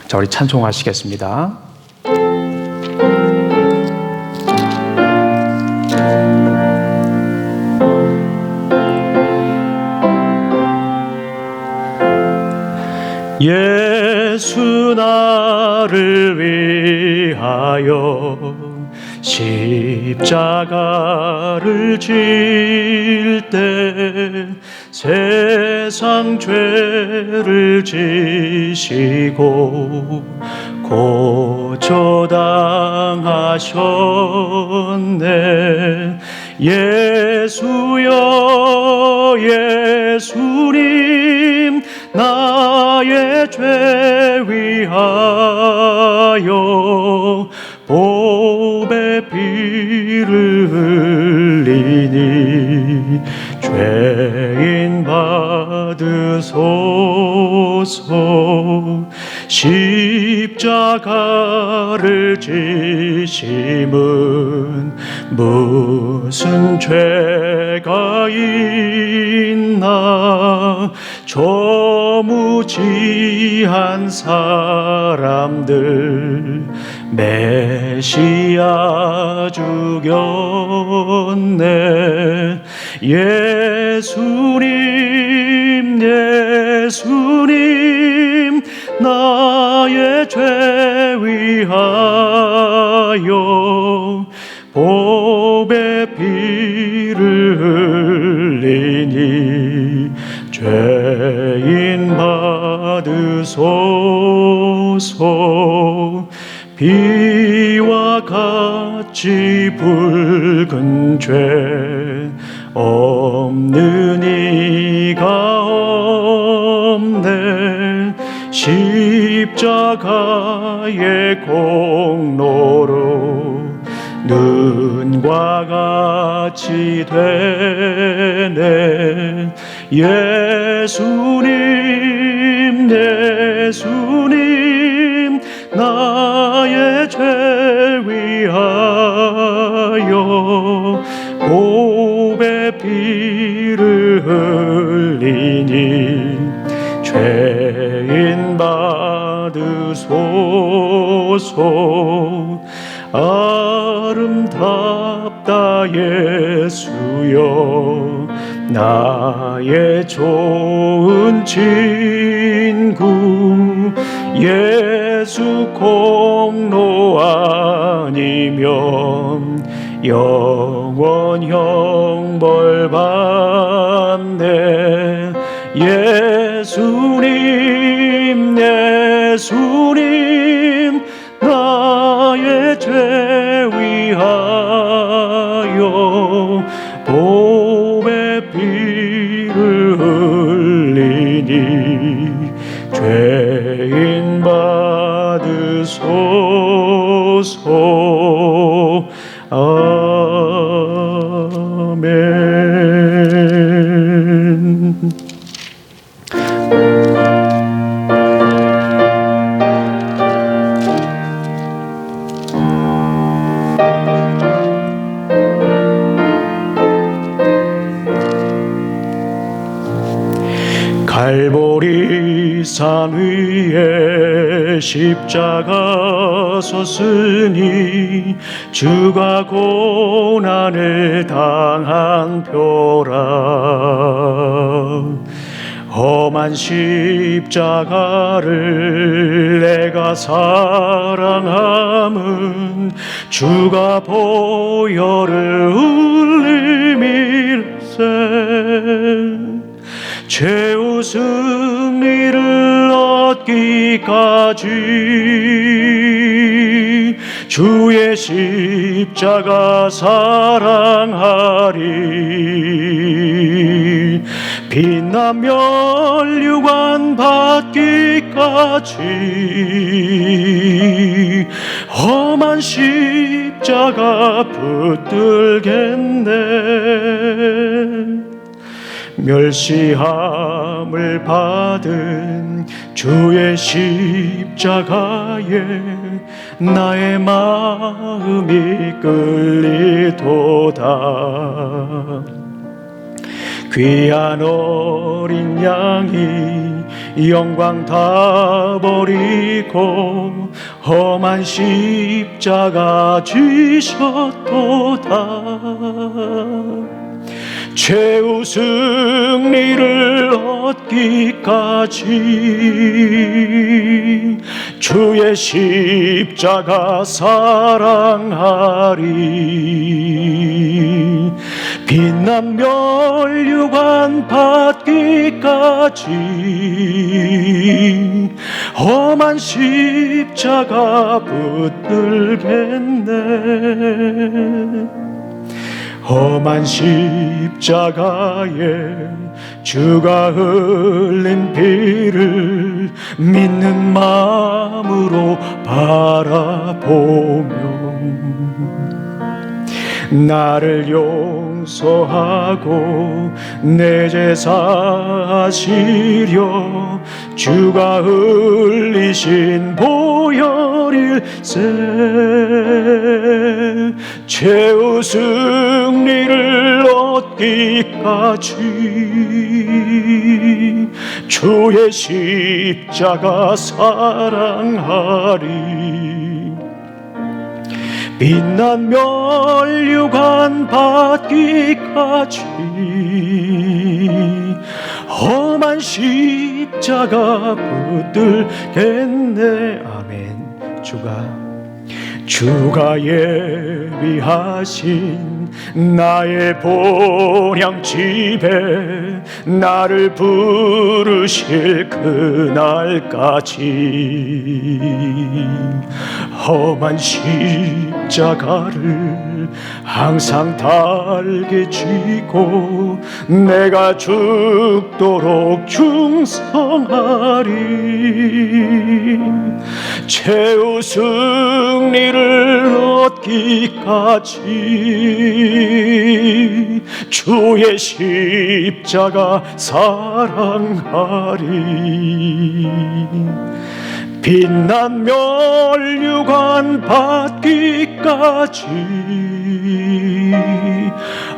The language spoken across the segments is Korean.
자, 우리 찬송하시겠습니다. 예수 나를 위하여 십자가를 질 때 세상 죄를 지시고 고초당하셨네. 예수여 예수님 나의 죄 위하여 보배 피를 흘리니 죄인 받으소서. 십자가를 지심은 무슨 죄가 있나. 저무지한 사람들 메시아 죽였네. 예수님 예수님 나의 죄 위하여 보배 피를 흘리니 죄인 받으소서. 비와 같이 붉은 죄 없는 이가 없네. 십자가의 공로로 눈과 같이 되네. 예수님 예수님 나의 죄 위하여 보배 피를 흘리니 죄인 받으소서. 아름답다 예수여 나의 좋은 친구. 예수 공로 아니면 영원 형벌 받네. 예수님 예수님 나의 죄 위하여 보배 피를 흘리니 죄인 받으소서. 아멘. 갈보리 산 위에 십자가 섰으니 주가 고난을 당한 표라. 험한 십자가를 내가 사랑함은 주가 보혈을 흘림일세. 최후 승리를 얻기까지 주의 십자가 사랑하리. 빛난 면류관 받기까지 험한 십자가 붙들겠네. 멸시함을 받은 주의 십자가에 나의 마음이 끌리도다. 귀한 어린 양이 영광 다 버리고 험한 십자가 지셨도다. 최후 승리를 얻기까지 주의 십자가 사랑하리. 빛난 면류관 받기까지 험한 십자가 붙들겠네. 험한 십자가에 주가 흘린 피를 믿는 마음으로 바라보며 나를 용서하고 내 제사 하시려 주가 흘리신 보혈일세. 최후 승리를 얻기까지 주의 십자가 사랑하리. 빛난 면류관 받기까지 험한 십자가 붙들겠네. 아멘. 주가 예비하신 나의 본향 집에 나를 부르실 그날까지 험한 십자가를 항상 달게 쥐고 내가 죽도록 충성하리. 최후 승리를 얻기까지 주의 십자가 사랑하리. 빛난 면류관 받기까지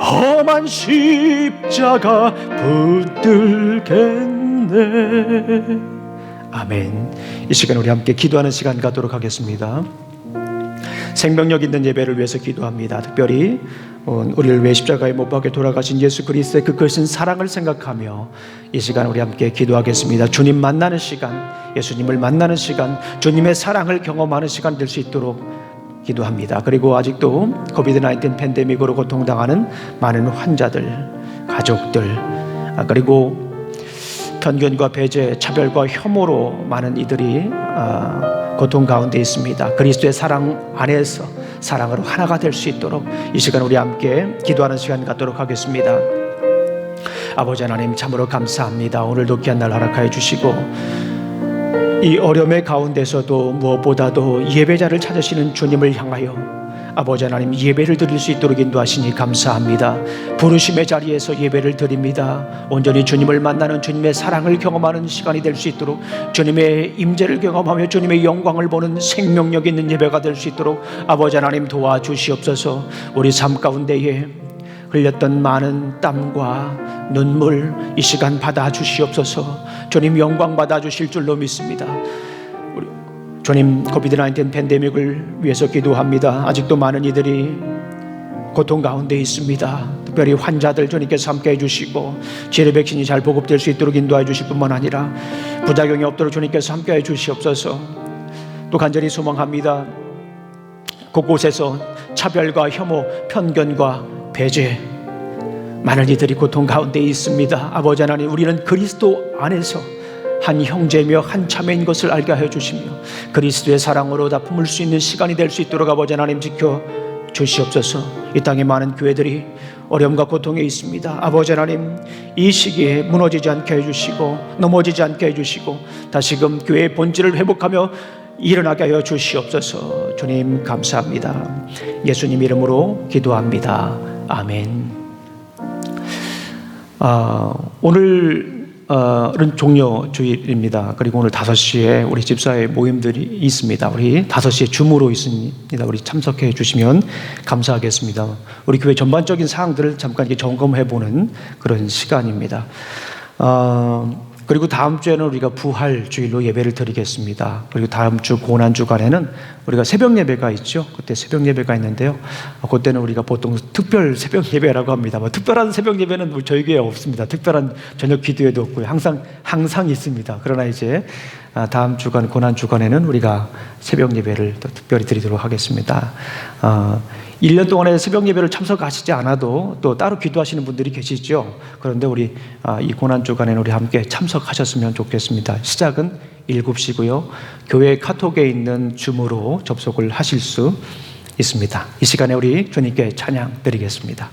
험한 십자가 붙들겠네. 아멘. 이 시간 우리 함께 기도하는 시간 갖도록 하겠습니다. 생명력 있는 예배를 위해서 기도합니다. 특별히 우리를 위해 십자가에 못 박혀 돌아가신 예수 그리스도의 그 크신 사랑을 생각하며 이 시간 우리 함께 기도하겠습니다. 주님 만나는 시간, 예수님을 만나는 시간, 주님의 사랑을 경험하는 시간 될 수 있도록 기도합니다. 그리고 아직도 코비드-19 팬데믹으로 고통당하는 많은 환자들, 가족들, 그리고 편견과 배제, 차별과 혐오로 많은 이들이 고통 가운데 있습니다. 그리스도의 사랑 안에서 사랑으로 하나가 될 수 있도록 이 시간 우리 함께 기도하는 시간 갖도록 하겠습니다. 아버지 하나님 참으로 감사합니다. 오늘도 귀한 날 허락하여 주시고 이 어려움의 가운데서도 무엇보다도 예배자를 찾으시는 주님을 향하여 아버지 하나님 예배를 드릴 수 있도록 인도하시니 감사합니다. 부르심의 자리에서 예배를 드립니다. 온전히 주님을 만나는 주님의 사랑을 경험하는 시간이 될 수 있도록 주님의 임재를 경험하며 주님의 영광을 보는 생명력 있는 예배가 될 수 있도록 아버지 하나님 도와주시옵소서. 우리 삶 가운데에 흘렸던 많은 땀과 눈물 이 시간 받아주시옵소서. 주님 영광 받아주실 줄로 믿습니다. 주님 코비드-19 팬데믹을 위해서 기도합니다. 아직도 많은 이들이 고통 가운데 있습니다. 특별히 환자들 주님께서 함께 해주시고 재래 백신이 잘 보급될 수 있도록 인도해 주실 뿐만 아니라 부작용이 없도록 주님께서 함께 해주시옵소서. 또 간절히 소망합니다. 곳곳에서 차별과 혐오, 편견과 배제 많은 이들이 고통 가운데 있습니다. 아버지 하나님 우리는 그리스도 안에서 한 형제며 한 자매인 것을 알게 하여 주시며 그리스도의 사랑으로 다 품을 수 있는 시간이 될 수 있도록 아버지 하나님 지켜 주시옵소서. 이 땅에 많은 교회들이 어려움과 고통에 있습니다. 아버지 하나님 이 시기에 무너지지 않게 해주시고 넘어지지 않게 해주시고 다시금 교회의 본질을 회복하며 일어나게 하여 주시옵소서. 주님 감사합니다. 예수님 이름으로 기도합니다. 아멘. 오늘 오늘은 종료 주일입니다. 그리고 오늘 5시에 우리 집사회 모임들이 있습니다. 우리 5시에 줌으로 있습니다. 우리 참석해 주시면 감사하겠습니다. 우리 교회 전반적인 사항들을 잠깐 이렇게 점검해 보는 그런 시간입니다. 그리고 다음 주에는 우리가 부활 주일로 예배를 드리겠습니다. 그리고 다음 주 고난 주간에는 우리가 새벽 예배가 있죠. 그때 새벽 예배가 있는데요. 그때는 우리가 보통 특별 새벽 예배라고 합니다. 특별한 새벽 예배는 저희 교회에 없습니다. 특별한 저녁 기도회도 없고요. 항상 있습니다. 그러나 이제 다음 주간 고난 주간에는 우리가 새벽 예배를 또 특별히 드리도록 하겠습니다. 1년 동안에 새벽 예배를 참석하시지 않아도 또 따로 기도하시는 분들이 계시죠. 그런데 우리 이 고난 주간에는 우리 함께 참석하셨으면 좋겠습니다. 시작은 7시고요. 교회 카톡에 있는 줌으로 접속을 하실 수 있습니다. 이 시간에 우리 주님께 찬양 드리겠습니다.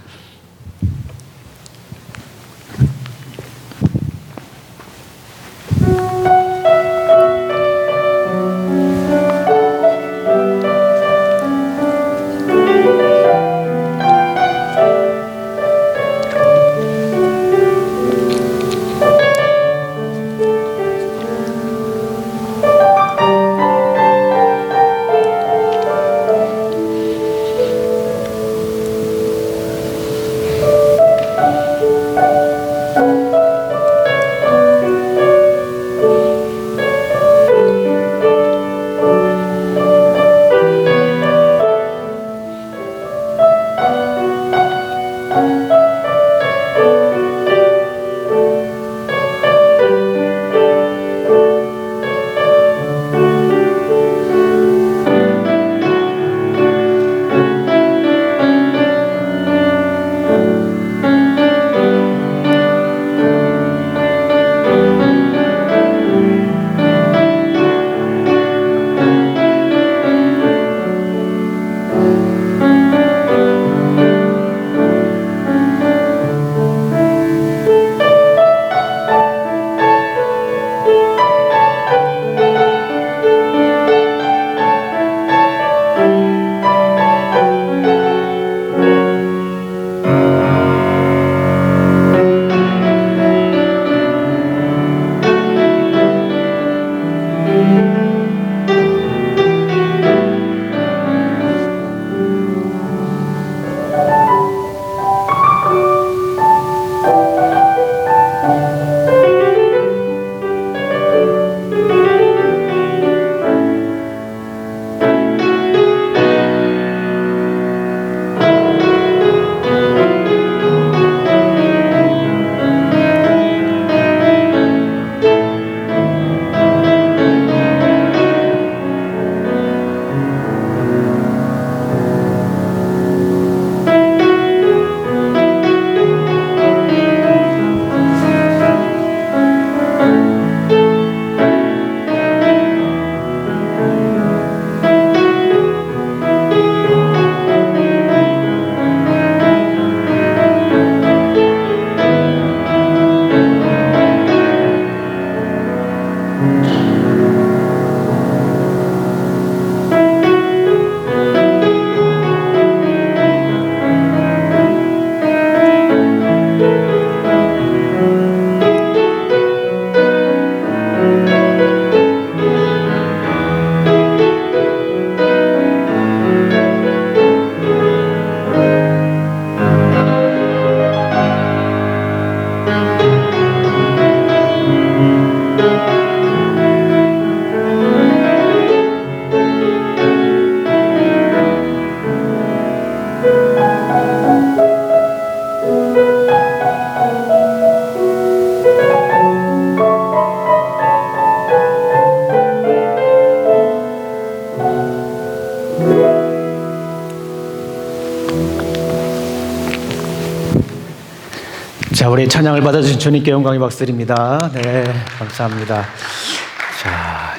자, 우리 찬양을 받아주신 주님께 영광의 박수드립니다. 네, 감사합니다.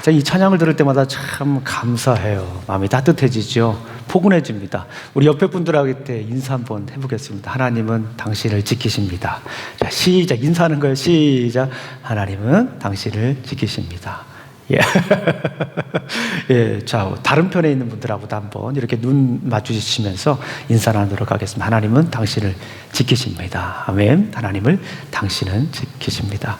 자, 이 찬양을 들을 때마다 참 감사해요. 마음이 따뜻해지죠. 포근해집니다. 우리 옆에 분들한테 인사 한번 해보겠습니다. 하나님은 당신을 지키십니다. 자, 시작. 인사하는 거예요. 시작. 하나님은 당신을 지키십니다. 예. 예, 자, 다른 편에 있는 분들하고도 한번 이렇게 눈 맞추시면서 인사 나누도록 하겠습니다. 하나님은 당신을 지키십니다. 아멘. 하나님을 당신은 지키십니다.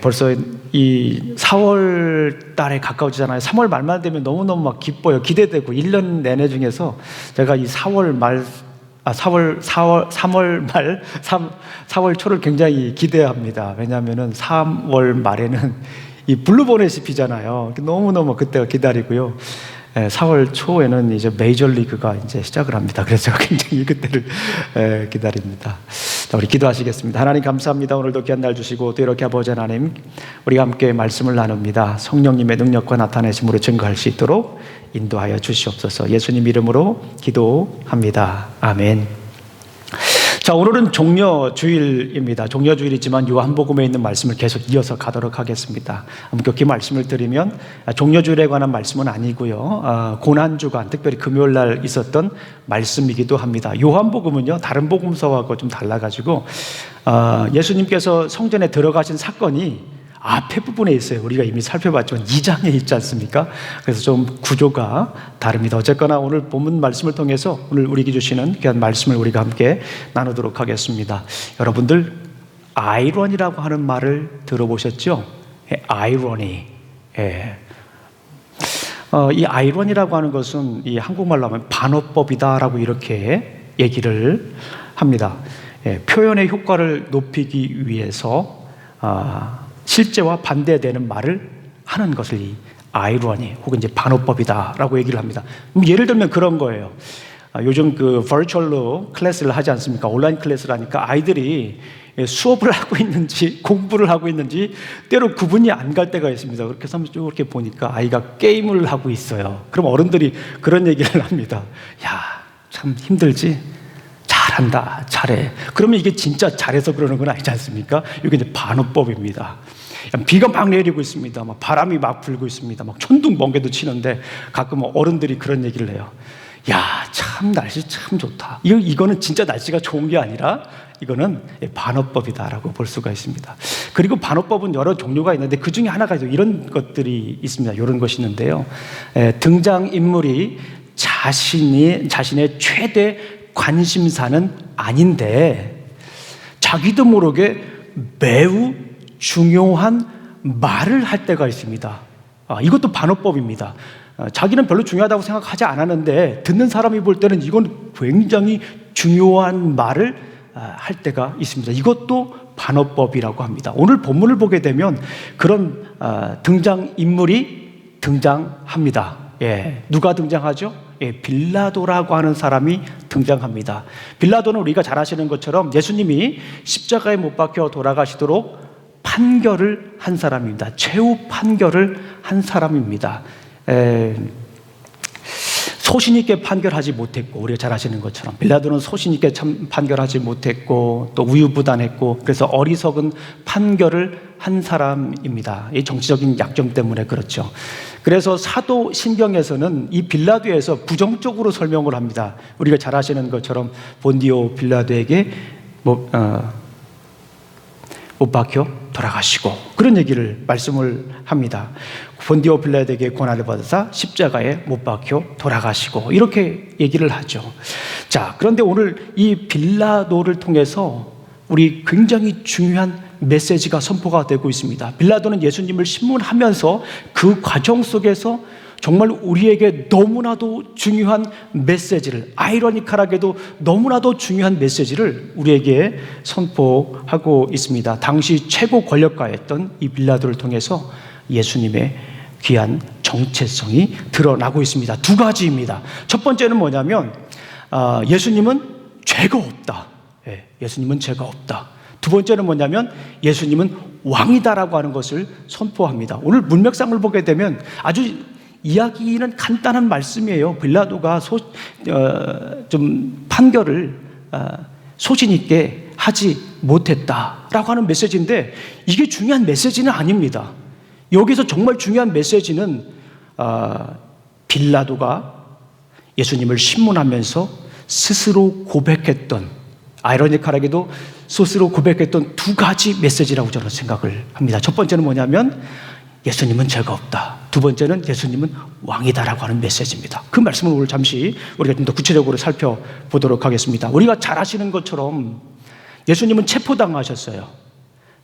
벌써 이 4월 달에 가까워지잖아요. 3월 말만 되면 너무너무 막 기뻐요. 기대되고 1년 내내 중에서 제가 이 3월 초를 굉장히 기대합니다. 왜냐하면은 3월 말에는 이 블루보넷이 피잖아요. 너무너무 그때가 기다리고요. 4월 초에는 이제 메이저리그가 이제 시작을 합니다. 그래서 제가 굉장히 그때를 기다립니다. 자, 우리 기도하시겠습니다. 하나님 감사합니다. 오늘도 귀한 날 주시고 또 이렇게 아버지 하나님 우리가 함께 말씀을 나눕니다. 성령님의 능력과 나타내심으로 증거할 수 있도록 인도하여 주시옵소서. 예수님 이름으로 기도합니다. 아멘. 자, 오늘은 종려주일입니다. 종려주일이지만 요한복음에 있는 말씀을 계속 이어서 가도록 하겠습니다. 엄격히 말씀을 드리면 종려주일에 관한 말씀은 아니고요. 고난주간, 특별히 금요일 날 있었던 말씀이기도 합니다. 요한복음은요, 다른 복음서하고 좀 달라가지고 예수님께서 성전에 들어가신 사건이 앞에 부분에 있어요. 우리가 이미 살펴봤지만 2장에 있지 않습니까? 그래서 좀 구조가 다릅니다. 어쨌거나 오늘 본문 말씀을 통해서 오늘 우리에게 주시는 귀한 말씀을 우리가 함께 나누도록 하겠습니다. 여러분들 아이러니라고 하는 말을 들어보셨죠? 아이러니. 이 아이러니라고 하는 것은 이 한국말로 하면 반어법이다라고 이렇게 얘기를 합니다. 표현의 효과를 높이기 위해서 실제와 반대되는 말을 하는 것을 이 아이러니 혹은 이제 반어법이다라고 얘기를 합니다. 예를 들면 그런 거예요. 요즘 그 버추얼로 클래스를 하지 않습니까? 온라인 클래스를 하니까 아이들이 수업을 하고 있는지 공부를 하고 있는지 때로 구분이 안 갈 때가 있습니다. 그렇게 해서 쭉 이렇게 보니까 아이가 게임을 하고 있어요. 그럼 어른들이 그런 얘기를 합니다. 야, 참 힘들지? 잘한다, 잘해. 그러면 이게 진짜 잘해서 그러는 건 아니지 않습니까? 이게 이제 반어법입니다. 비가 막 내리고 있습니다. 막 바람이 막 불고 있습니다. 막 천둥 번개도 치는데 가끔 어른들이 그런 얘기를 해요. 야, 참 날씨 참 좋다. 이거는 진짜 날씨가 좋은 게 아니라 이거는 반어법이다라고 볼 수가 있습니다. 그리고 반어법은 여러 종류가 있는데 그 중에 하나가 이런 것들이 있습니다. 이런 것이 있는데요. 등장인물이 자신의 최대 관심사는 아닌데 자기도 모르게 매우 중요한 말을 할 때가 있습니다. 이것도 반어법입니다. 자기는 별로 중요하다고 생각하지 않았는데 듣는 사람이 볼 때는 이건 굉장히 중요한 말을 할 때가 있습니다. 이것도 반어법이라고 합니다. 오늘 본문을 보게 되면 그런 등장인물이 등장합니다. 누가 등장하죠? 빌라도라고 하는 사람이 등장합니다. 빌라도는 우리가 잘 아시는 것처럼 예수님이 십자가에 못 박혀 돌아가시도록 판결을 한 사람입니다. 최후 판결을 한 사람입니다. 소신 있게 판결하지 못했고, 우리가 잘 아시는 것처럼 빌라도는 소신 있게 판결하지 못했고 또 우유부단했고 그래서 어리석은 판결을 한 사람입니다. 이 정치적인 약점 때문에 그렇죠. 그래서 사도신경에서는 이 빌라도에서 부정적으로 설명을 합니다. 우리가 잘 아시는 것처럼 본디오 빌라도에게 못 박혀 돌아가시고 그런 얘기를 말씀을 합니다. 본디오 빌라도에게 고난을 받으사 십자가에 못 박혀 돌아가시고 이렇게 얘기를 하죠. 자, 그런데 오늘 이 빌라도를 통해서 우리 굉장히 중요한 메시지가 선포가 되고 있습니다. 빌라도는 예수님을 신문하면서 그 과정 속에서 정말 우리에게 너무나도 중요한 메시지를, 아이러니컬하게도 너무나도 중요한 메시지를 우리에게 선포하고 있습니다. 당시 최고 권력가였던 이 빌라도를 통해서 예수님의 귀한 정체성이 드러나고 있습니다. 두 가지입니다. 첫 번째는 뭐냐면 예수님은 죄가 없다. 예수님은 죄가 없다. 두 번째는 뭐냐면 예수님은 왕이다라고 하는 것을 선포합니다. 오늘 문맥상을 보게 되면 아주 이야기는 간단한 말씀이에요. 빌라도가 좀 판결을 소신 있게 하지 못했다라고 하는 메시지인데 이게 중요한 메시지는 아닙니다. 여기서 정말 중요한 메시지는 빌라도가 예수님을 신문하면서 스스로 고백했던, 아이러니컬하게도 스스로 고백했던 두 가지 메시지라고 저는 생각을 합니다. 첫 번째는 뭐냐면 예수님은 죄가 없다. 두 번째는 예수님은 왕이다라고 하는 메시지입니다. 그 말씀을 오늘 잠시 우리가 좀 더 구체적으로 살펴보도록 하겠습니다. 우리가 잘 아시는 것처럼 예수님은 체포당하셨어요.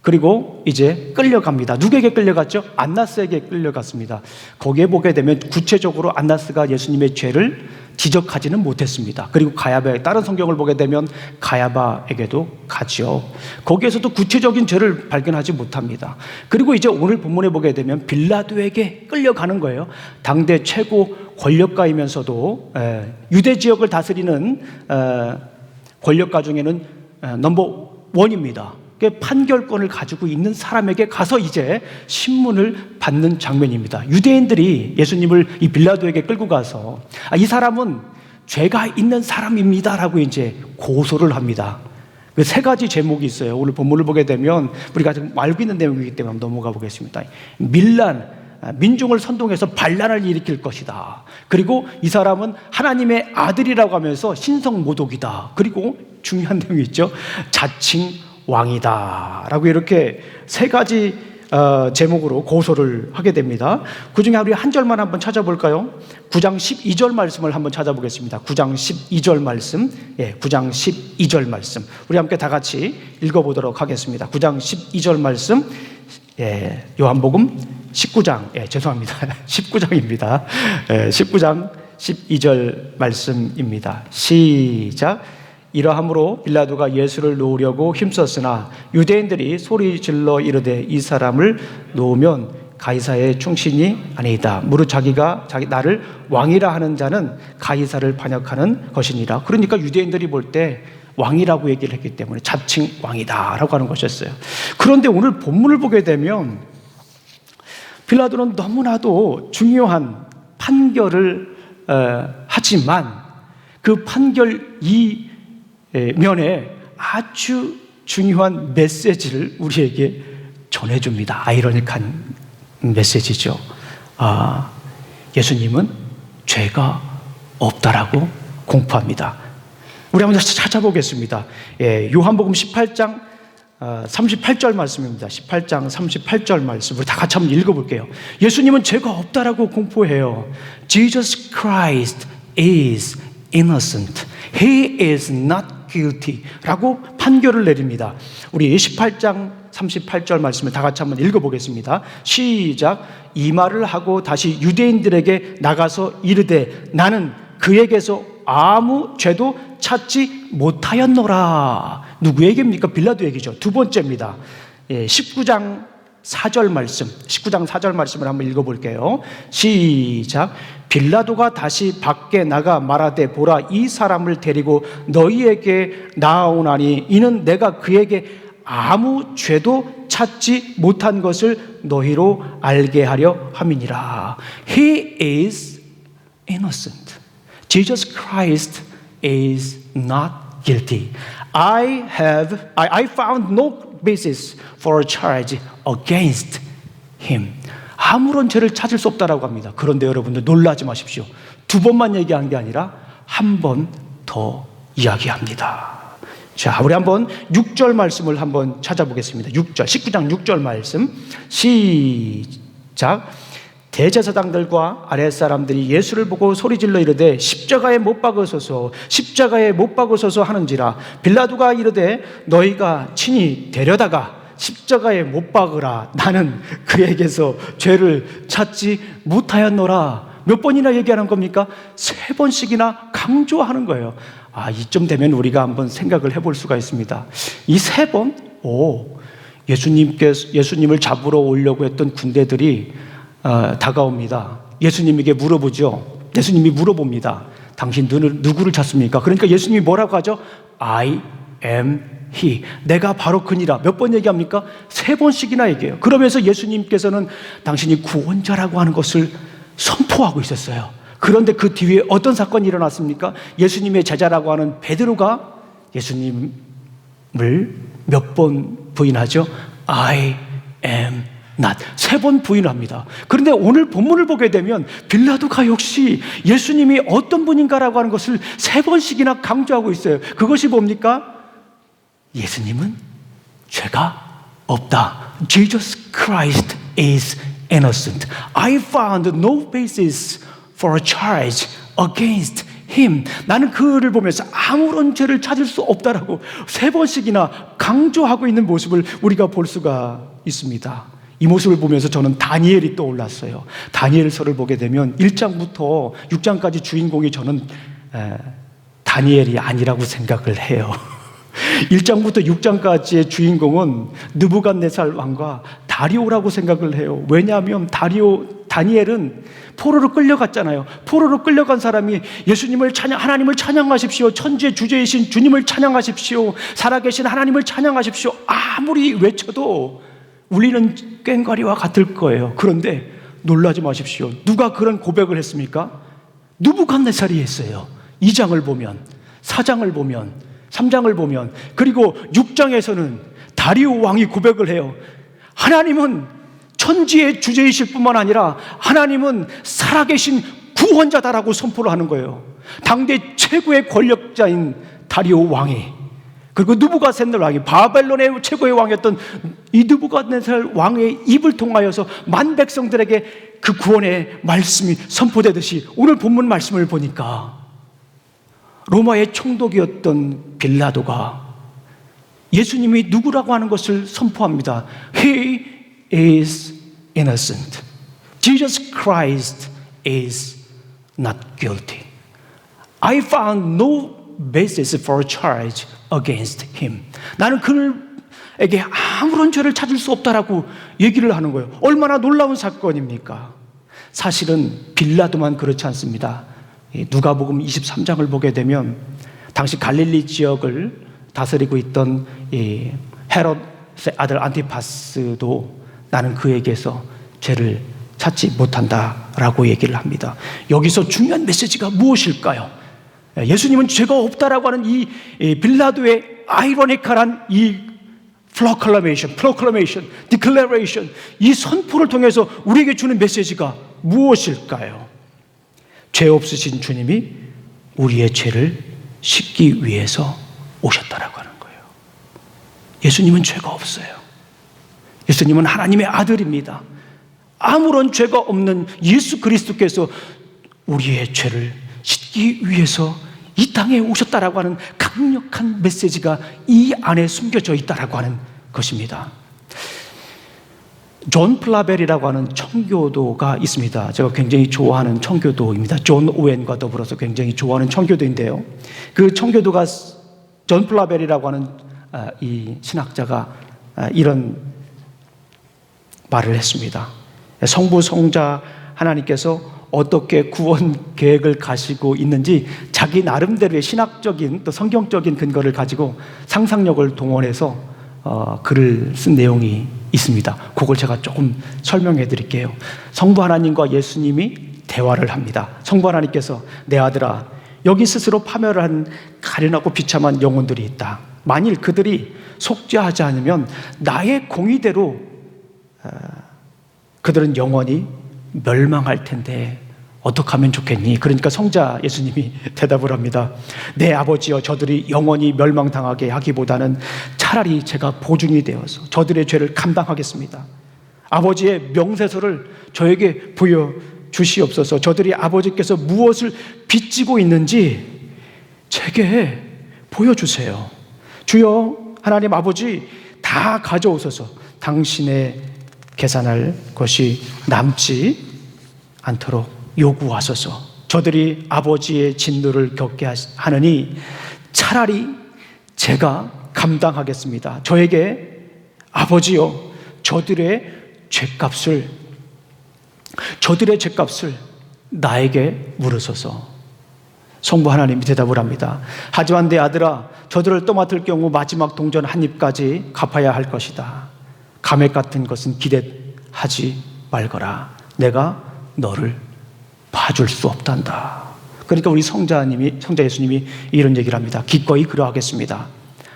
그리고 이제 끌려갑니다. 누구에게 끌려갔죠? 안나스에게 끌려갔습니다. 거기에 보게 되면 구체적으로 안나스가 예수님의 죄를 지적하지는 못했습니다. 그리고 가야바, 다른 성경을 보게 되면 가야바에게도 가죠. 거기에서도 구체적인 죄를 발견하지 못합니다. 그리고 이제 오늘 본문에 보게 되면 빌라도에게 끌려가는 거예요. 당대 최고 권력가이면서도 유대 지역을 다스리는 권력가 중에는 넘버 원입니다. 판결권을 가지고 있는 사람에게 가서 이제 신문을 받는 장면입니다. 유대인들이 예수님을 이 빌라도에게 끌고 가서 이 사람은 죄가 있는 사람입니다라고 이제 고소를 합니다. 그 세 가지 제목이 있어요. 오늘 본문을 보게 되면 우리가 지금 알고 있는 내용이기 때문에 넘어가 보겠습니다. 밀란, 민중을 선동해서 반란을 일으킬 것이다. 그리고 이 사람은 하나님의 아들이라고 하면서 신성모독이다. 그리고 중요한 내용이 있죠. 자칭 왕이다 라고 이렇게 세 가지 제목으로 고소를 하게 됩니다. 그 중에 우리 한 절만 한번 찾아볼까요? 9장 12절 말씀을 한번 찾아보겠습니다. 9장 12절 말씀, 9장 12절 말씀 우리 함께 다 같이 읽어보도록 하겠습니다. 9장 12절 말씀, 요한복음 19장, 죄송합니다. 19장입니다. 19장 12절 말씀입니다. 시작. 이러함으로 빌라도가 예수를 놓으려고 힘썼으나 유대인들이 소리 질러 이르되 이 사람을 놓으면 가이사의 충신이 아니이다. 무릇 자기가 나를 왕이라 하는 자는 가이사를 반역하는 것이니라. 그러니까 유대인들이 볼 때 왕이라고 얘기를 했기 때문에 자칭 왕이다라고 하는 것이었어요. 그런데 오늘 본문을 보게 되면 빌라도는 너무나도 중요한 판결을 하지만 그 판결 면에 아주 중요한 메시지를 우리에게 전해줍니다. 아이러니한 메시지죠. 예수님은 죄가 없다라고 공포합니다. 우리 한번 찾아보겠습니다. 요한복음 18장 38절 말씀입니다. 18장 38절 말씀 우리 다 같이 한번 읽어볼게요. 예수님은 죄가 없다라고 공포해요. Jesus Christ is innocent. He is not guilty 라고 판결을 내립니다. 우리 18장 38절 말씀을 다 같이 한번 읽어보겠습니다. 시작. 이 말을 하고 다시 유대인들에게 나가서 이르되 나는 그에게서 아무 죄도 찾지 못하였노라. 누구에게입니까? 빌라도에게죠. 두 번째입니다. 19장 4절 말씀, 19장 4절 말씀을 한번 읽어볼게요. 시작. 빌라도가 다시 밖에 나가 말하되 보라 이 사람을 데리고 너희에게 나아오나니 이는 내가 그에게 아무 죄도 찾지 못한 것을 너희로 알게 하려 함이니라. He is innocent. Jesus Christ is not guilty. I found no basis for a charge against him. 아무런 죄를 찾을 수 없다라고 합니다. 그런데 여러분들 놀라지 마십시오. 두 번만 얘기한 게 아니라 한 번 더 이야기합니다. 자, 우리 한번 6절 말씀을 한번 찾아보겠습니다. 6절, 19장 6절 말씀 시작. 대제사장들과 아랫사람들이 예수를 보고 소리질러 이르되 십자가에 못 박으소서 십자가에 못 박으소서 하는지라. 빌라도가 이르되 너희가 친히 데려다가 십자가에 못 박으라. 나는 그에게서 죄를 찾지 못하였노라. 몇 번이나 얘기하는 겁니까? 3번씩이나 강조하는 거예요. 이쯤 되면 우리가 한번 생각을 해볼 수가 있습니다. 이 3번, 예수님을 잡으러 오려고 했던 군대들이 다가옵니다. 예수님에게 물어보죠. 예수님이 물어봅니다. 당신 누구를 찾습니까? 그러니까 예수님이 뭐라고 하죠? I am he. 내가 바로 그니라. 몇 번 얘기합니까? 3번씩이나 얘기해요. 그러면서 예수님께서는 당신이 구원자라고 하는 것을 선포하고 있었어요. 그런데 그 뒤에 어떤 사건이 일어났습니까? 예수님의 제자라고 하는 베드로가 예수님을 몇 번 부인하죠? I am not. 3번 부인합니다. 그런데 오늘 본문을 보게 되면 빌라도가 역시 예수님이 어떤 분인가라고 하는 것을 3번씩이나 강조하고 있어요. 그것이 뭡니까? 예수님은 죄가 없다. Jesus Christ is innocent. I found no basis for a charge against him. 나는 그를 보면서 아무런 죄를 찾을 수 없다라고 3번씩이나 강조하고 있는 모습을 우리가 볼 수가 있습니다. 이 모습을 보면서 저는 다니엘이 떠올랐어요. 다니엘서를 보게 되면 1장부터 6장까지 주인공이 저는 다니엘이 아니라고 생각을 해요. 1장부터 6장까지의 주인공은 느부갓네살 왕과 다리오라고 생각을 해요. 왜냐하면 다니엘은 포로로 끌려갔잖아요. 포로로 끌려간 사람이 하나님을 찬양하십시오. 천지의 주제이신 주님을 찬양하십시오. 살아계신 하나님을 찬양하십시오. 아무리 외쳐도 울리는 꽹과리와 같을 거예요. 그런데 놀라지 마십시오. 누가 그런 고백을 했습니까? 느부갓네살이 했어요. 2장을 보면, 4장을 보면, 3장을 보면, 그리고 6장에서는 다리오 왕이 고백을 해요. 하나님은 천지의 주제이실 뿐만 아니라 하나님은 살아계신 구원자다라고 선포를 하는 거예요. 당대 최고의 권력자인 다리오 왕이, 그리고 느부갓네살 왕이, 바벨론의 최고의 왕이었던 이 느부갓네살 왕의 입을 통하여서 만 백성들에게 그 구원의 말씀이 선포되듯이 오늘 본문 말씀을 보니까 로마의 총독이었던 빌라도가 예수님이 누구라고 하는 것을 선포합니다. He is innocent. Jesus Christ is not guilty. I found no basis for charge against him. 나는 그에게 아무런 죄를 찾을 수 없다라고 얘기를 하는 거예요. 얼마나 놀라운 사건입니까? 사실은 빌라도만 그렇지 않습니다. 누가복음 23장을 보게 되면 당시 갈릴리 지역을 다스리고 있던 헤롯의 아들 안티파스도 나는 그에게서 죄를 찾지 못한다라고 얘기를 합니다. 여기서 중요한 메시지가 무엇일까요? 예수님은 죄가 없다라고 하는 이 빌라도의 아이러니컬한 이 proclamation, declaration, 이 선포를 통해서 우리에게 주는 메시지가 무엇일까요? 죄 없으신 주님이 우리의 죄를 씻기 위해서 오셨다라고 하는 거예요. 예수님은 죄가 없어요. 예수님은 하나님의 아들입니다. 아무런 죄가 없는 예수 그리스도께서 우리의 죄를 씻기 위해서 이 땅에 오셨다라고 하는 강력한 메시지가 이 안에 숨겨져 있다라고 하는 것입니다. 존 플라벨이라고 하는 청교도가 있습니다. 제가 굉장히 좋아하는 청교도입니다. 존 오웬과 더불어서 굉장히 좋아하는 청교도인데요. 그 청교도가 존 플라벨이라고 하는 이 신학자가 이런 말을 했습니다. 성부, 성자 하나님께서 어떻게 구원 계획을 가지고 있는지 자기 나름대로의 신학적인 또 성경적인 근거를 가지고 상상력을 동원해서 글을 쓴 내용이 있습니다. 그걸 제가 조금 설명해 드릴게요. 성부 하나님과 예수님이 대화를 합니다. 성부 하나님께서 내 아들아, 여기 스스로 파멸을 한 가련하고 비참한 영혼들이 있다. 만일 그들이 속죄하지 않으면 나의 공의대로 그들은 영원히 멸망할 텐데 어떻게 하면 좋겠니? 그러니까 성자 예수님이 대답을 합니다. 내 아버지여, 저들이 영원히 멸망당하게 하기보다는 차라리 제가 보증이 되어서 저들의 죄를 감당하겠습니다. 아버지의 명세서를 저에게 보여주시옵소서. 저들이 아버지께서 무엇을 빚지고 있는지 제게 보여주세요. 주여 하나님 아버지, 다 가져오소서. 당신의 계산할 것이 남지 않도록 요구하소서. 저들이 아버지의 진노를 겪게 하느니 차라리 제가 감당하겠습니다. 저에게 아버지여, 저들의 죄값을 나에게 물으소서. 성부 하나님이 대답을 합니다. 하지만 내 아들아, 저들을 떠맡을 경우 마지막 동전 한 입까지 갚아야 할 것이다. 감액 같은 것은 기대하지 말거라. 내가 너를 봐줄 수 없단다. 그러니까 우리 성자 예수님이 이런 얘기를 합니다. 기꺼이 그러하겠습니다.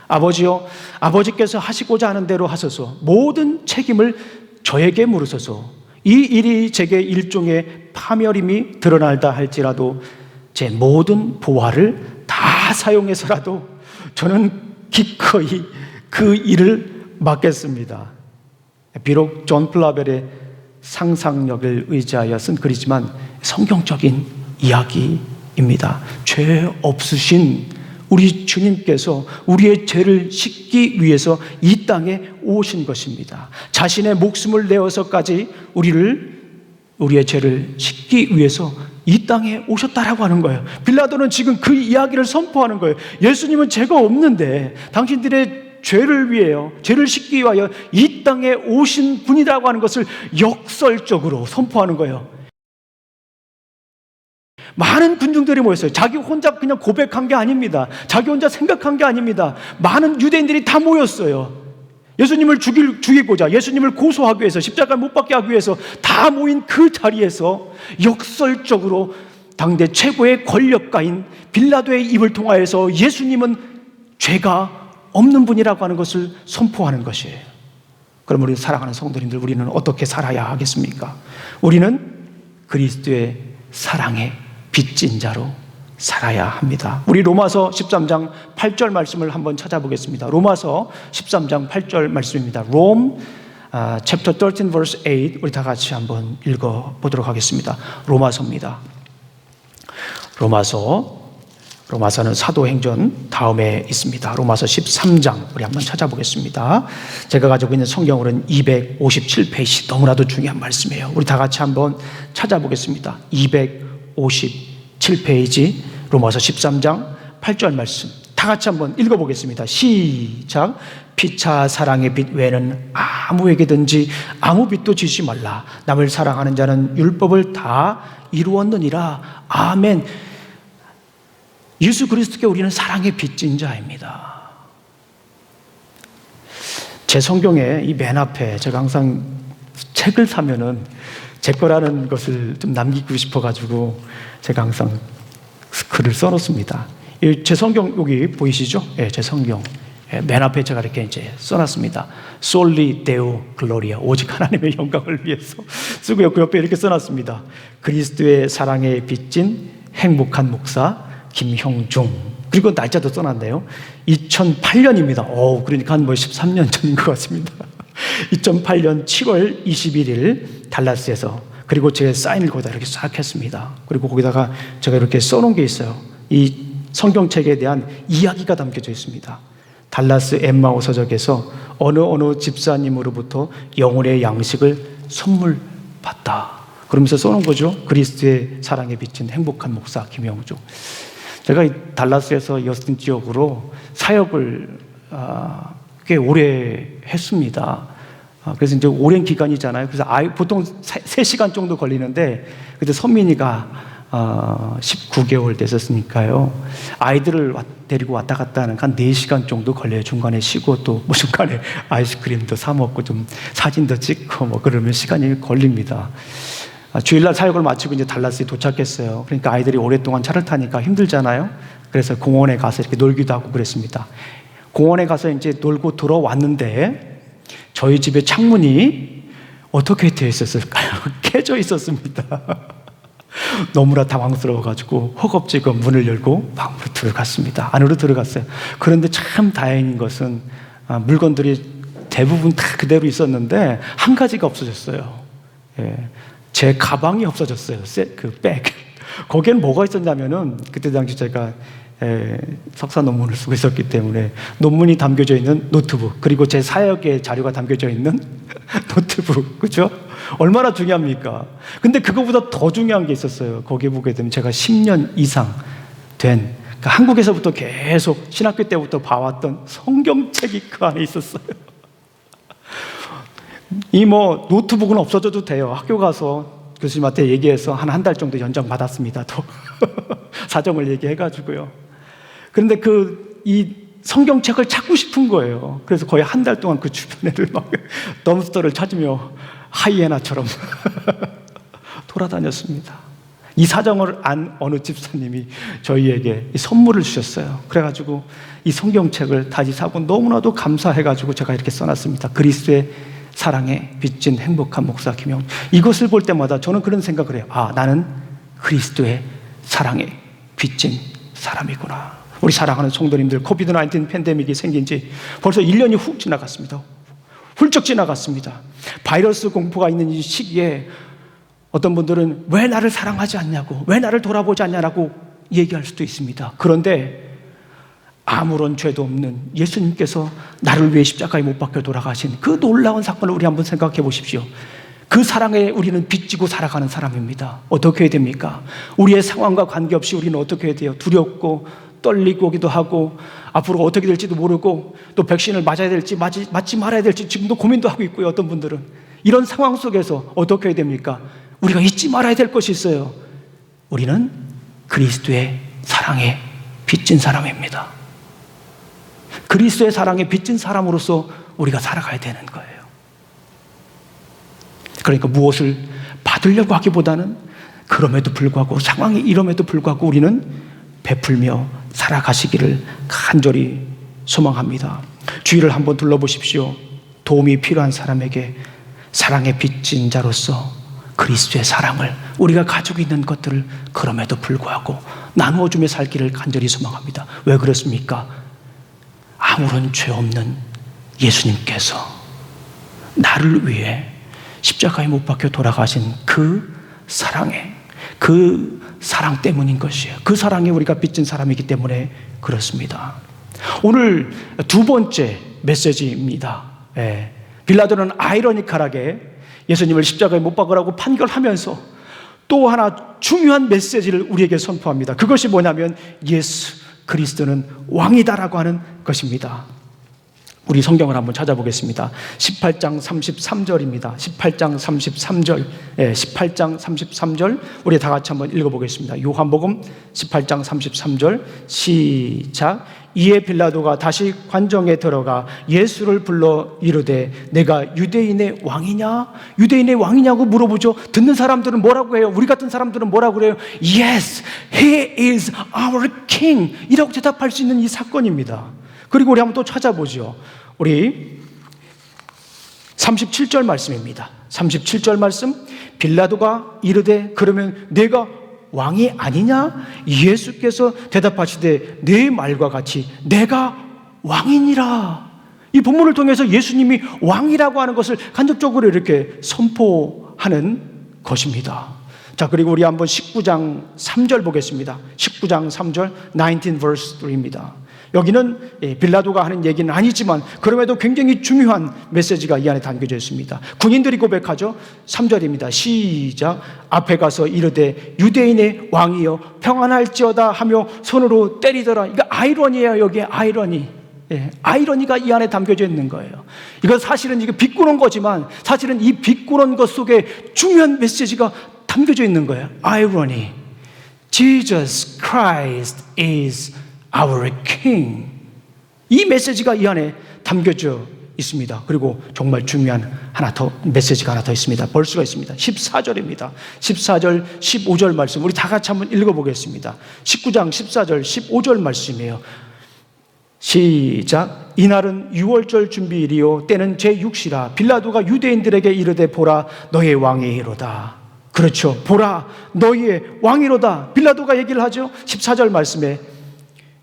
아버지요, 아버지께서 하시고자 하는 대로 하소서. 모든 책임을 저에게 물으소서. 이 일이 제게 일종의 파멸임이 드러날다 할지라도 제 모든 보화를 다 사용해서라도 저는 기꺼이 그 일을 맡겠습니다. 비록 존 플라벨의 상상력을 의지하여 쓴 글이지만 성경적인 이야기입니다. 입니다. 죄 없으신 우리 주님께서 우리의 죄를 씻기 위해서 이 땅에 오신 것입니다. 자신의 목숨을 내어서까지 우리의 죄를 씻기 위해서 이 땅에 오셨다라고 하는 거예요. 빌라도는 지금 그 이야기를 선포하는 거예요. 예수님은 죄가 없는데 당신들의 죄를 위해요, 죄를 씻기 위하여 이 땅에 오신 분이라고 하는 것을 역설적으로 선포하는 거예요. 많은 군중들이 모였어요. 자기 혼자 그냥 고백한 게 아닙니다. 자기 혼자 생각한 게 아닙니다. 많은 유대인들이 다 모였어요. 예수님을 죽이고자, 예수님을 고소하기 위해서, 십자가를 못 박게 하기 위해서 다 모인 그 자리에서 역설적으로 당대 최고의 권력가인 빌라도의 입을 통하여서 예수님은 죄가 없는 분이라고 하는 것을 선포하는 것이에요. 그럼 우리 사랑하는 성도님들, 우리는 어떻게 살아야 하겠습니까? 우리는 그리스도의 사랑의 빚진 자로 살아야 합니다. 우리 로마서 13장 8절 말씀을 한번 찾아보겠습니다. 로마서 13장 8절 말씀입니다. Rome chapter 13 verse 8, 우리 다 같이 한번 읽어보도록 하겠습니다. 로마서입니다. 로마서는 사도행전 다음에 있습니다. 로마서 13장 우리 한번 찾아보겠습니다. 제가 가지고 있는 성경으로는 257페이지, 너무나도 중요한 말씀이에요. 우리 다 같이 한번 찾아보겠습니다. 257페이지 로마서 13장 8절 말씀 다 같이 한번 읽어보겠습니다. 시작. 피차 사랑의 빚 외에는 아무에게든지 아무 빚도 지지 말라. 남을 사랑하는 자는 율법을 다 이루었느니라. 아멘. 예수 그리스도께 우리는 사랑의 빚진 자입니다. 제 성경에 이 맨 앞에 제가 항상 책을 사면은 제 거라는 것을 좀 남기고 싶어가지고 제가 항상 글을 써놓습니다. 제 성경 여기 보이시죠? 예, 제 성경 맨 앞에 제가 이렇게 이제 써놨습니다. Soli Deo Gloria, 오직 하나님의 영광을 위해서 쓰고요. 그 옆에 이렇게 써놨습니다. 그리스도의 사랑에 빚진 행복한 목사 김형중. 그리고 날짜도 써놨네요. 2008년입니다. 그러니까 한 13년 전인 것 같습니다. 2008년 7월 21일 달라스에서, 그리고 제 사인을 거기다 이렇게 싹 했습니다. 그리고 거기다가 제가 이렇게 써놓은 게 있어요. 이 성경책에 대한 이야기가 담겨져 있습니다. 달라스 엠마오 서적에서 어느 집사님으로부터 영혼의 양식을 선물 받다, 그러면서 써놓은 거죠. 그리스도의 사랑에 비친 행복한 목사 김영주. 제가 이 달라스에서 여스틴 지역으로 사역을 꽤 오래 했습니다. 그래서 이제 오랜 기간이잖아요. 그래서 보통 3시간 정도 걸리는데, 그때 선민이가 19개월 됐었으니까요. 아이들을 데리고 왔다 갔다 하는 한 4시간 정도 걸려요. 중간에 쉬고 또 중간에 아이스크림도 사 먹고 좀 사진도 찍고 그러면 시간이 걸립니다. 주일날 사역을 마치고 이제 달라스에 도착했어요. 그러니까 아이들이 오랫동안 차를 타니까 힘들잖아요. 그래서 공원에 가서 이렇게 놀기도 하고 그랬습니다. 공원에 가서 이제 놀고 돌아왔는데 저희 집의 창문이 어떻게 되어 있었을까요? 깨져 있었습니다. 너무나 당황스러워가지고 허겁지겁 문을 열고 방으로 들어갔습니다. 안으로 들어갔어요. 그런데 참 다행인 것은 물건들이 대부분 다 그대로 있었는데 한 가지가 없어졌어요. 예. 제 가방이 없어졌어요. 그 백. 거기에는 뭐가 있었냐면은, 그때 당시 제가 석사 논문을 쓰고 있었기 때문에 논문이 담겨져 있는 노트북, 그리고 제 사역의 자료가 담겨져 있는 노트북, 그죠? 얼마나 중요합니까? 근데 그거보다 더 중요한 게 있었어요. 거기에 보게 되면 제가 10년 이상 된, 그러니까 한국에서부터 계속 신학교 때부터 봐왔던 성경책이 그 안에 있었어요. 이 노트북은 없어져도 돼요. 학교 가서 교수님한테 얘기해서 한 달 정도 연장 받았습니다. 또 사정을 얘기해가지고요. 그런데 이 성경책을 찾고 싶은 거예요. 그래서 거의 한 달 동안 그 주변에를 막 덤스터를 찾으며 하이에나처럼 돌아다녔습니다. 이 사정을 안 어느 집사님이 저희에게 선물을 주셨어요. 그래가지고 이 성경책을 다시 사고 너무나도 감사해가지고 제가 이렇게 써놨습니다. 그리스도의 사랑에 빚진 행복한 목사 김영. 이것을 볼 때마다 저는 그런 생각을 해요. 나는 그리스도의 사랑에 빚진 사람이구나. 우리 사랑하는 성도님들, 코비드-19 팬데믹이 생긴 지 벌써 1년이 훅 지나갔습니다. 훌쩍 지나갔습니다. 바이러스 공포가 있는 이 시기에 어떤 분들은 왜 나를 사랑하지 않냐고, 왜 나를 돌아보지 않냐고 얘기할 수도 있습니다. 그런데 아무런 죄도 없는 예수님께서 나를 위해 십자가에 못 박혀 돌아가신 그 놀라운 사건을 우리 한번 생각해 보십시오. 그 사랑에 우리는 빚지고 살아가는 사람입니다. 어떻게 해야 됩니까? 우리의 상황과 관계없이 우리는 어떻게 해야 돼요? 두렵고 떨리기도 하고 앞으로 어떻게 될지도 모르고 또 백신을 맞아야 될지 맞지 말아야 될지 지금도 고민도 하고 있고요. 어떤 분들은 이런 상황 속에서 어떻게 해야 됩니까? 우리가 잊지 말아야 될 것이 있어요. 우리는 그리스도의 사랑에 빚진 사람입니다. 그리스도의 사랑에 빚진 사람으로서 우리가 살아가야 되는 거예요. 그러니까 무엇을 받으려고 하기보다는 그럼에도 불구하고 상황이 이럼에도 불구하고 우리는 베풀며 살아가시기를 간절히 소망합니다. 주위를 한번 둘러보십시오. 도움이 필요한 사람에게 사랑에 빚진 자로서 그리스도의 사랑을 우리가 가지고 있는 것들을 그럼에도 불구하고 나누어주며 살기를 간절히 소망합니다. 왜 그렇습니까? 아무런 죄 없는 예수님께서 나를 위해 십자가에 못 박혀 돌아가신 그 사랑에, 그 사랑 때문인 것이에요. 그 사랑에 우리가 빚진 사람이기 때문에 그렇습니다. 오늘 두 번째 메시지입니다. 빌라도는 아이러니컬하게 예수님을 십자가에 못 박으라고 판결하면서 또 하나 중요한 메시지를 우리에게 선포합니다. 그것이 뭐냐면 예수 그리스도는 왕이다라고 하는 것입니다. 우리 성경을 한번 찾아보겠습니다. 18장 33절입니다. 18장 33절. 18장 33절. 우리 다 같이 한번 읽어보겠습니다. 요한복음 18장 33절. 시작. 이에 빌라도가 다시 관정에 들어가 예수를 불러 이르되 내가 유대인의 왕이냐? 유대인의 왕이냐고 물어보죠. 듣는 사람들은 뭐라고 해요? 우리 같은 사람들은 뭐라고 그래요? Yes, he is our king 이라고 대답할 수 있는 이 사건입니다. 그리고 우리 한번 또 찾아보죠. 우리 37절 말씀입니다. 37절 말씀. 빌라도가 이르되 그러면 내가 왕이 아니냐? 예수께서 대답하시되 내 말과 같이 내가 왕이니라. 이 본문을 통해서 예수님이 왕이라고 하는 것을 간접적으로 이렇게 선포하는 것입니다. 자, 그리고 우리 한번 19장 3절 보겠습니다. 19장 3절 19 verse 3입니다. 여기는 빌라도가 하는 얘기는 아니지만 그럼에도 굉장히 중요한 메시지가 이 안에 담겨져 있습니다. 군인들이 고백하죠. 3절입니다. 시작. 앞에 가서 이르되 유대인의 왕이여 평안할지어다 하며 손으로 때리더라. 이거 아이러니예요. 여기에 아이러니. 아이러니가 이 안에 담겨져 있는 거예요. 이건 사실은 이거 비꼬는 거지만 사실은 이 비꼬는 것 속에 중요한 메시지가 담겨져 있는 거예요. 아이러니. Jesus Christ is our king. 이 메시지가 이 안에 담겨져 있습니다. 그리고 정말 중요한 메시지가 하나 더 있습니다. 볼 수가 있습니다. 14절입니다. 14절, 15절 말씀 우리 다 같이 한번 읽어보겠습니다. 19장 14절, 15절 말씀이에요. 시작. 이날은 유월절 준비일이요 때는 제6시라 빌라도가 유대인들에게 이르되 보라 너의 왕이로다. 그렇죠. 보라 너희의 왕이로다. 빌라도가 얘기를 하죠. 14절 말씀에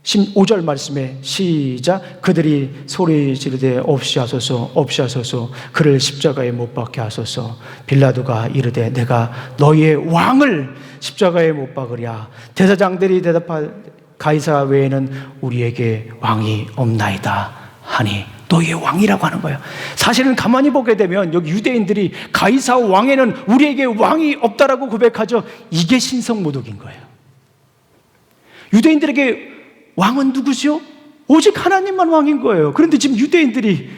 15절 말씀에 시작. 그들이 소리 지르되 없이하소서 없이하소서 그를 십자가에 못 박게 하소서. 빌라도가 이르되 내가 너희의 왕을 십자가에 못 박으랴. 대사장들이 대답하 가이사 외에는 우리에게 왕이 없나이다 하니. 너희의 왕이라고 하는 거예요. 사실은 가만히 보게 되면 여기 유대인들이 가이사 왕에는 우리에게 왕이 없다라고 고백하죠. 이게 신성모독인 거예요. 유대인들에게 왕은 누구시오? 오직 하나님만 왕인 거예요. 그런데 지금 유대인들이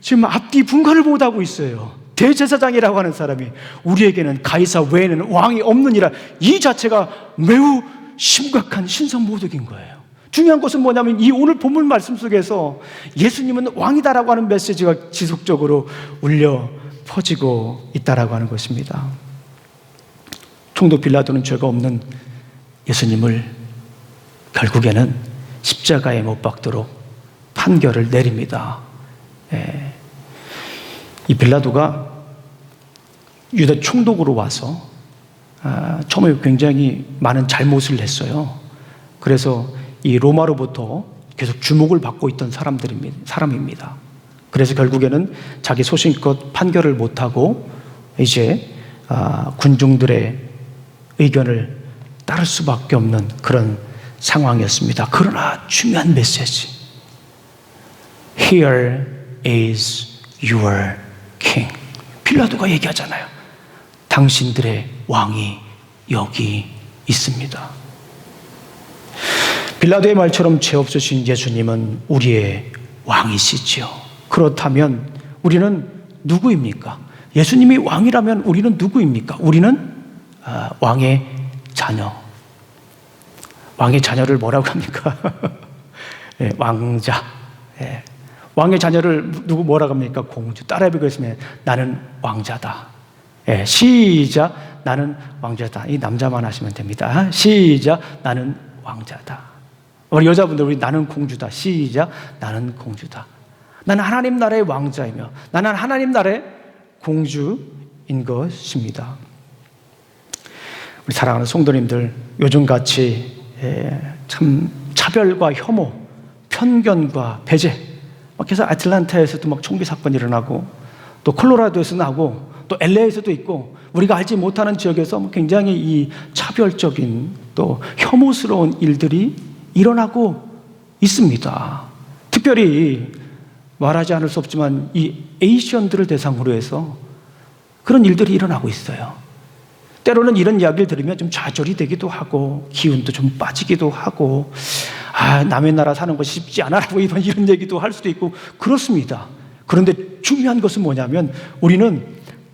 지금 앞뒤 분간을 못하고 있어요. 대제사장이라고 하는 사람이 우리에게는 가이사 외에는 왕이 없느니라. 이 자체가 매우 심각한 신성모독인 거예요. 중요한 것은 뭐냐면 이 오늘 본문 말씀 속에서 예수님은 왕이다라고 하는 메시지가 지속적으로 울려 퍼지고 있다라고 하는 것입니다. 총독 빌라도는 죄가 없는 예수님을 결국에는 십자가에 못 박도록 판결을 내립니다. 이 빌라도가 유대 총독으로 와서 처음에 굉장히 많은 잘못을 했어요. 그래서 이 로마로부터 계속 주목을 받고 있던 사람입니다. 그래서 결국에는 자기 소신껏 판결을 못하고 이제 군중들의 의견을 따를 수밖에 없는 그런 상황이었습니다. 그러나 중요한 메시지. Here is your king. 빌라도가 얘기하잖아요. 당신들의 왕이 여기 있습니다. 빌라도의 말처럼 죄 없으신 예수님은 우리의 왕이시지요. 그렇다면 우리는 누구입니까? 예수님이 왕이라면 우리는 누구입니까? 우리는 왕의 자녀. 왕의 자녀를 뭐라고 합니까? 네, 왕자. 네. 왕의 자녀를 누구 뭐라고 합니까? 공주. 따라해보고 있으면 나는 왕자다. 네, 시작. 나는 왕자다. 이 남자만 하시면 됩니다. 시작. 나는 왕자다. 우리 여자분들 우리 나는 공주다. 시작. 나는 공주다. 나는 하나님 나라의 왕자이며 나는 하나님 나라의 공주인 것입니다. 우리 사랑하는 성도님들, 요즘같이 참 차별과 혐오, 편견과 배제, 그래서 아틀란타에서도 막 총기 사건이 일어나고 또 콜로라도에서 나고 또 LA에서도 있고 우리가 알지 못하는 지역에서 굉장히 이 차별적인 또 혐오스러운 일들이 일어나고 있습니다. 특별히 말하지 않을 수 없지만 이 에이시언들을 대상으로 해서 그런 일들이 일어나고 있어요. 때로는 이런 이야기를 들으면 좀 좌절이 되기도 하고 기운도 좀 빠지기도 하고 남의 나라 사는 것이 쉽지 않아라고 이런 얘기도 할 수도 있고 그렇습니다. 그런데 중요한 것은 뭐냐면 우리는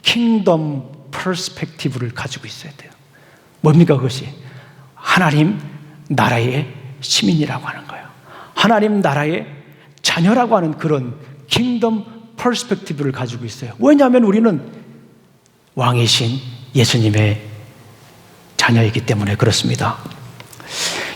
킹덤 퍼스펙티브를 가지고 있어야 돼요. 뭡니까 그것이? 하나님 나라의 시민이라고 하는 거예요. 하나님 나라의 자녀라고 하는 그런 킹덤 퍼스펙티브를 가지고 있어요. 왜냐하면 우리는 왕이신 예수님의 자녀이기 때문에 그렇습니다.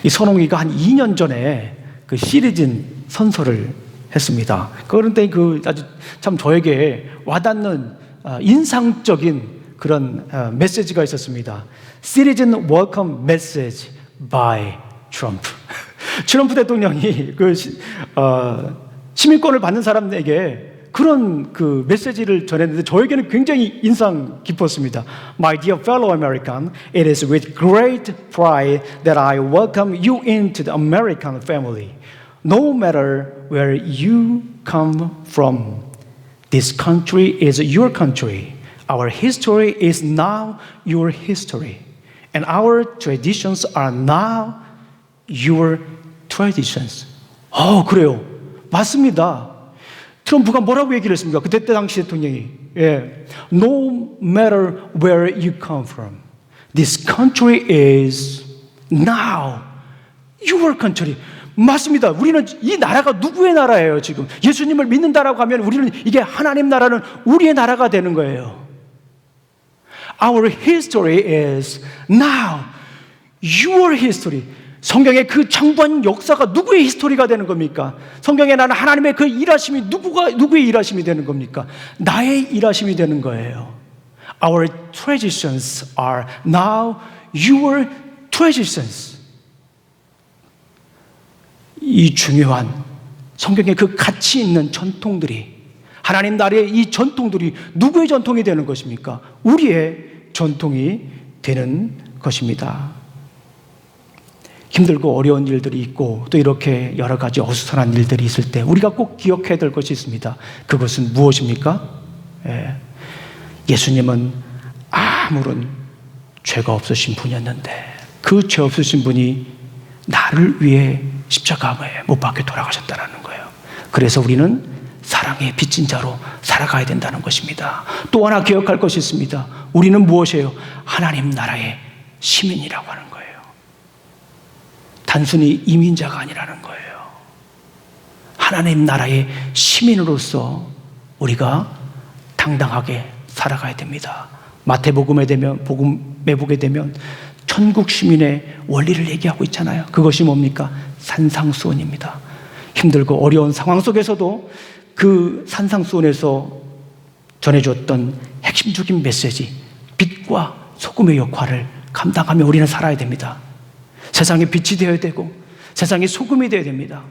이 선홍이가 한 2년 전에 그 시리즌 선서를 했습니다. 그런데 그 아주 참 저에게 와닿는 인상적인 그런 메시지가 있었습니다. 시리즌 웰컴 메시지 by 트럼프. 트럼프 대통령이 그 시민권을 받는 사람에게 그런 그 메시지를 전했는데 저에게는 굉장히 인상 깊었습니다. My dear fellow American, it is with great pride that I welcome you into the American family. No matter where you come from, this country is your country. Our history is now your history. And our traditions are now your traditions. 그래요. 맞습니다. 트럼프가 뭐라고 얘기를 했습니까? 그때 당시 대통령이 No matter where you come from, this country is now your country. 맞습니다. 우리는 이 나라가 누구의 나라예요 지금? 예수님을 믿는다라고 하면 우리는 이게 하나님 나라는 우리의 나라가 되는 거예요. Our history is now your history. 성경의 그 장부한 역사가 누구의 히스토리가 되는 겁니까? 성경에 나는 하나님의 그 일하심이 누구의 일하심이 되는 겁니까? 나의 일하심이 되는 거예요. Our traditions are now your traditions. 이 중요한 성경의 그 가치 있는 전통들이 하나님 나라의 이 전통들이 누구의 전통이 되는 것입니까? 우리의 전통이 되는 것입니다. 힘들고 어려운 일들이 있고 또 이렇게 여러 가지 어수선한 일들이 있을 때 우리가 꼭 기억해야 될 것이 있습니다. 그것은 무엇입니까? 예수님은 아무런 죄가 없으신 분이었는데 그 죄 없으신 분이 나를 위해 십자가에 못 박혀 돌아가셨다는 거예요. 그래서 우리는 사랑의 빚진 자로 살아가야 된다는 것입니다. 또 하나 기억할 것이 있습니다. 우리는 무엇이에요? 하나님 나라의 시민이라고 하는 거예요. 단순히 이민자가 아니라는 거예요. 하나님 나라의 시민으로서 우리가 당당하게 살아가야 됩니다. 마태복음에 보게 되면 천국 시민의 원리를 얘기하고 있잖아요. 그것이 뭡니까? 산상수훈입니다. 힘들고 어려운 상황 속에서도 그 산상수훈에서 전해줬던 핵심적인 메시지, 빛과 소금의 역할을 감당하며 우리는 살아야 됩니다. 세상에 빛이 되어야 되고 세상에 소금이 되어야 됩니다.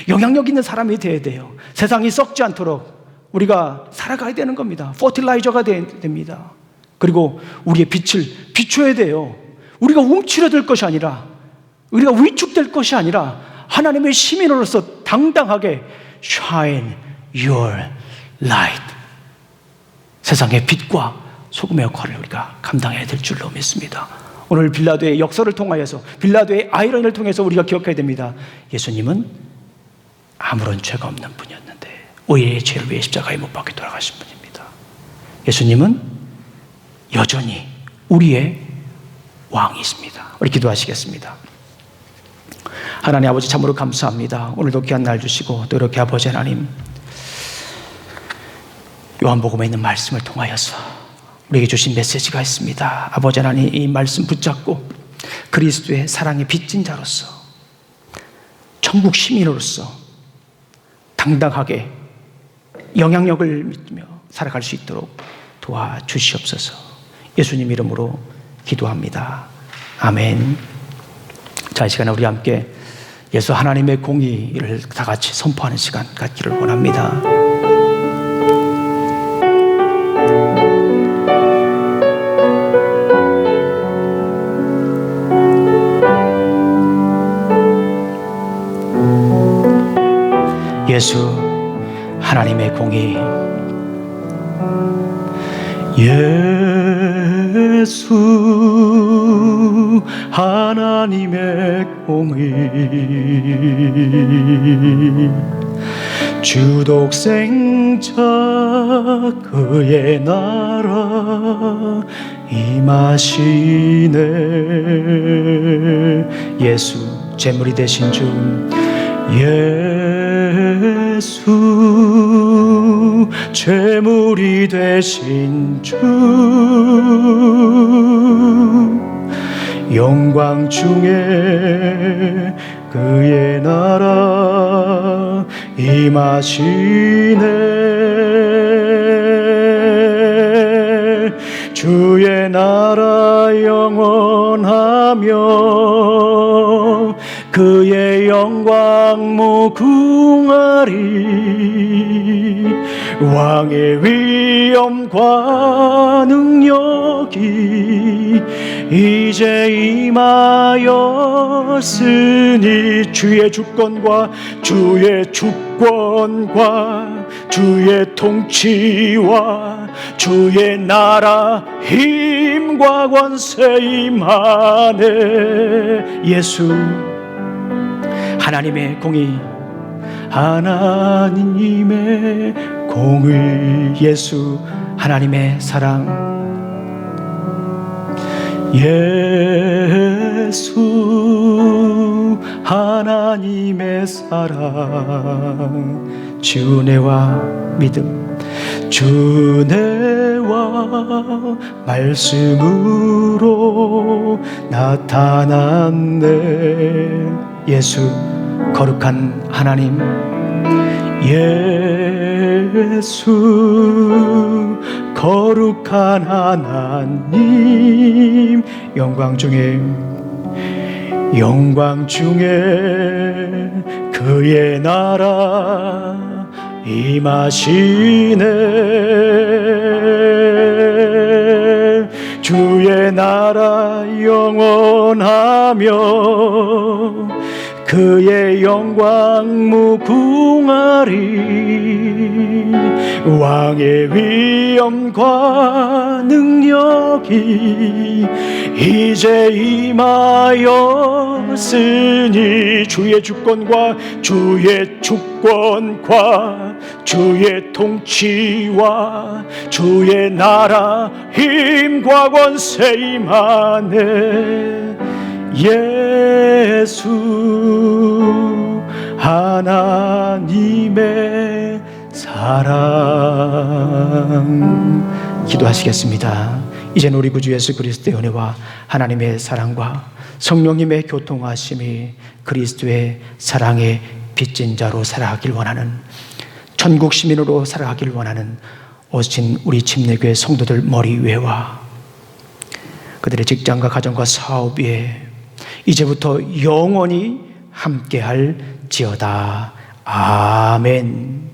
영향력 있는 사람이 되어야 돼요. 세상이 썩지 않도록 우리가 살아가야 되는 겁니다. 퍼틸라이저가 됩니다. 그리고 우리의 빛을 비춰야 돼요. 우리가 움츠러들 것이 아니라 우리가 위축될 것이 아니라 하나님의 시민으로서 당당하게 shine your light, 세상의 빛과 소금의 역할을 우리가 감당해야 될 줄로 믿습니다. 오늘 빌라도의 역설을 통하여서, 빌라도의 아이러니를 통해서 우리가 기억해야 됩니다. 예수님은 아무런 죄가 없는 분이었는데 우리의 죄를 위해 십자가에 못 박혀 돌아가신 분입니다. 예수님은 여전히 우리의 왕이십니다. 우리 기도하시겠습니다. 하나님 아버지, 참으로 감사합니다. 오늘도 귀한 날 주시고 또 이렇게 아버지 하나님, 요한복음에 있는 말씀을 통하여서 우리에게 주신 메시지가 있습니다. 아버지 하나님, 이 말씀 붙잡고 그리스도의 사랑의 빚진 자로서, 천국 시민으로서 당당하게 영향력을 믿으며 살아갈 수 있도록 도와주시옵소서. 예수님 이름으로 기도합니다. 아멘. 자, 이 시간에 우리 함께 예수 하나님의 공의를 다 같이 선포하는 시간 갖기를 원합니다. 예수 하나님의 공의, 예수 하나님의 공의, 주독생자 그의 나라 임하시네. 예수 제물이 되신 주, 예수 제물이 되신 주, 영광 중에 그의 나라 임하시네. 주의 나라 영원하며 그의 영광 무궁하리. 왕의 위엄과 능력이 이제 임하였으니, 주의 주권과 주의 주권과 주의 통치와 주의 나라 힘과 권세 임하네. 예수 하나님의 공의, 하나님의 공의, 예수 하나님의 사랑, 예수 하나님의 사랑, 주내와 믿음, 주내와 말씀으로 나타났네. 예수 거룩한 하나님, 예수 거룩한 하나님, 영광 중에 그의 나라 임하시네. 주의 나라 영원하며 그의 영광 무궁하리. 왕의 위엄과 능력이 이제 임하였으니, 주의 주권과 주의 주권과 주의 통치와 주의 나라 힘과 권세 임하네. 예수 하나님의 사랑. 기도하시겠습니다. 이제는 우리 구주 예수 그리스도의 은혜와 하나님의 사랑과 성령님의 교통하심이 그리스도의 사랑의 빚진 자로 살아가길 원하는, 천국 시민으로 살아가길 원하는 오신 우리 침례교회 성도들 머리 위에와 그들의 직장과 가정과 사업 위에 이제부터 영원히 함께할지어다. 아멘.